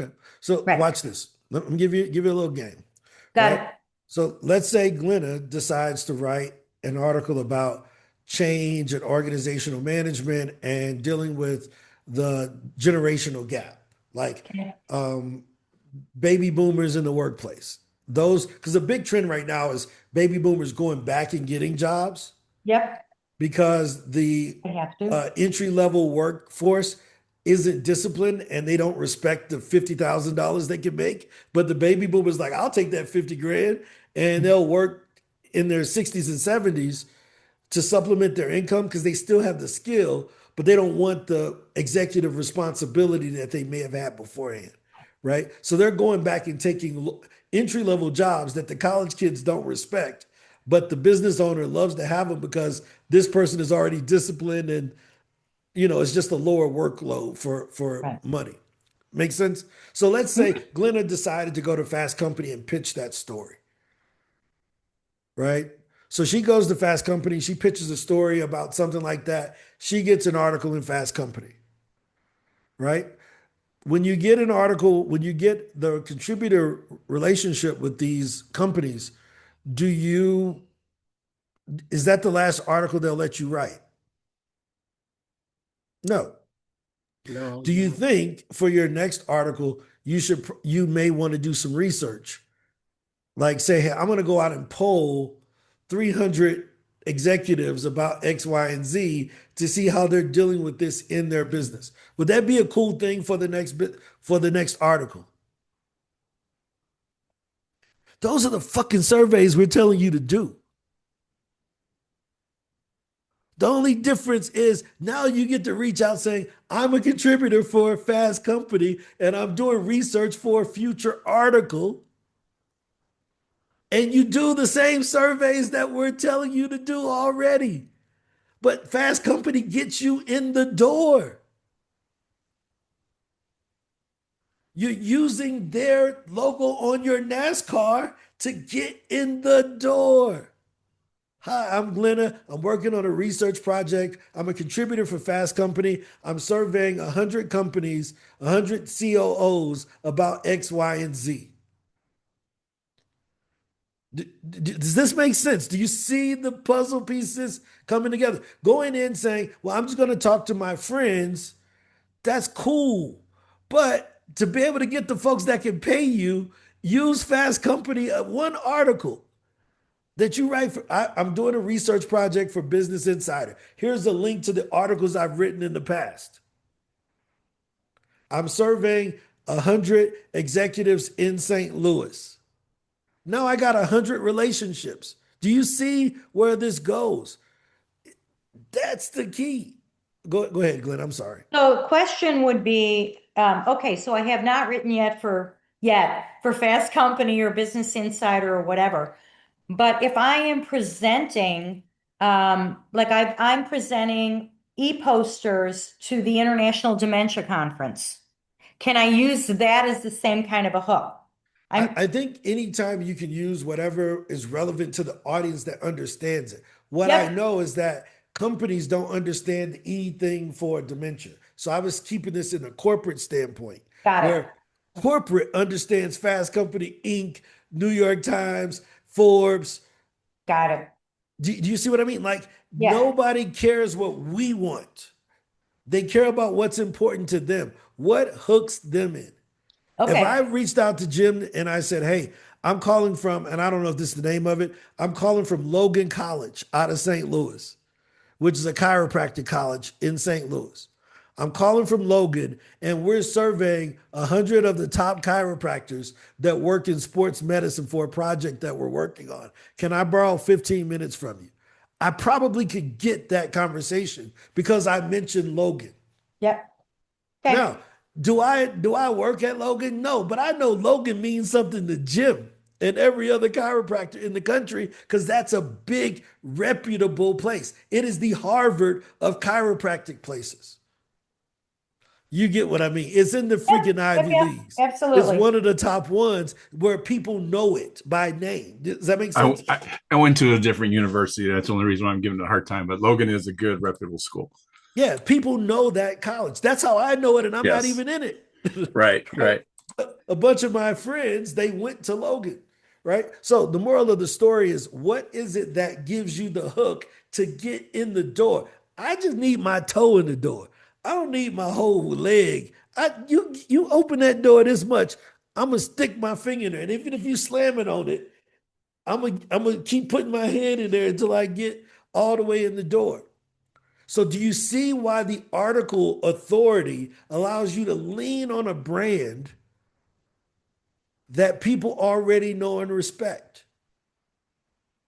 Okay. So Right. watch this. Let me give you a little game, Got right? it. So let's say Glenna decides to write an article about change and organizational management and dealing with the generational gap, like Okay. um, baby boomers in the workplace. Those, because a big trend right now is baby boomers going back and getting jobs Yep. because the I have to. entry level workforce isn't disciplined and they don't respect the $50,000 they can make. But the baby boomers like, I'll take that 50 grand, and they'll work in their 60s and 70s to supplement their income because they still have the skill, but they don't want the executive responsibility that they may have had beforehand. Right. So they're going back and taking entry level jobs that the college kids don't respect, but the business owner loves to have them because this person is already disciplined and it's just a lower workload for Right. money. Make sense? So let's say Mhm. Glenna decided to go to Fast Company and pitch that story, right? So she goes to Fast Company, she pitches a story about something like that. She gets an article in Fast Company, right? When you get an article, when you get the contributor relationship with these companies, do you is that the last article they'll let you write? No. No, Do you no. think for your next article you may want to do some research? Like say, hey, I'm going to go out and poll 300 executives about X, Y, and Z to see how they're dealing with this in their business. Would that be a cool thing for the next article? Those are the fucking surveys we're telling you to do. The only difference is now you get to reach out saying, I'm a contributor for a Fast Company and I'm doing research for a future article. And you do the same surveys that we're telling you to do already. But Fast Company gets you in the door. You're using their logo on your NASCAR to get in the door. Hi, I'm Glenna. I'm working on a research project. I'm a contributor for Fast Company. I'm surveying 100 companies, 100 COOs about X, Y, and Z. Does this make sense? Do you see the puzzle pieces coming together? Going in saying, well, I'm just going to talk to my friends, that's cool. But to be able to get the folks that can pay you, use Fast Company. One article that you write for, I'm doing a research project for Business Insider. Here's a link to the articles I've written in the past. I'm surveying 100 executives in St. Louis. Now I got 100 relationships. Do you see where this goes? That's the key. Go ahead, Glenn. I'm sorry. So question would be, okay, so I have not written yet for Fast Company or Business Insider or whatever. But if I am presenting, I'm presenting e-posters to the International Dementia Conference, can I use that as the same kind of a hook? I'm, I think anytime you can use whatever is relevant to the audience that understands it. What I yep, know is that companies don't understand anything for dementia. So I was keeping this in a corporate standpoint got it. where corporate understands Fast Company Inc., New York Times, Forbes. Got it. Do you see what I mean? Like Yeah. nobody cares what we want. They care about what's important to them, what hooks them in. If I Okay. reached out to Jim and I said, hey, I'm calling from, and I don't know if this is the name of it, I'm calling from Logan College out of St. Louis, which is a chiropractic college in St. Louis. I'm calling from Logan, and we're surveying 100 of the top chiropractors that work in sports medicine for a project that we're working on. Can I borrow 15 minutes from you? I probably could get that conversation because I mentioned Logan. Yep. Okay. Now, do I work at Logan? No, but I know Logan means something to Jim and every other chiropractor in the country because that's a big, reputable place. It is the Harvard of chiropractic places. You get what I mean? It's in the Yep. freaking Yep. Ivy Yep. Leagues. It's Absolutely. one of the top ones where people know it by name. Does that make I, sense? I went to a different university. That's the only reason why I'm giving it a hard time. But Logan is a good, reputable school. Yeah, people know that college. That's how I know it, and I'm not Yes. even in it. Right. Right? Right. a bunch of my friends, they went to Logan, right? So the moral of the story is, what is it that gives you the hook to get in the door? I just need my toe in the door. I don't need my whole leg. You open that door this much, I'm gonna stick my finger in there, and even if you slam it on it, I'm gonna keep putting my hand in there until I get all the way in the door. So, do you see why the article authority allows you to lean on a brand that people already know and respect?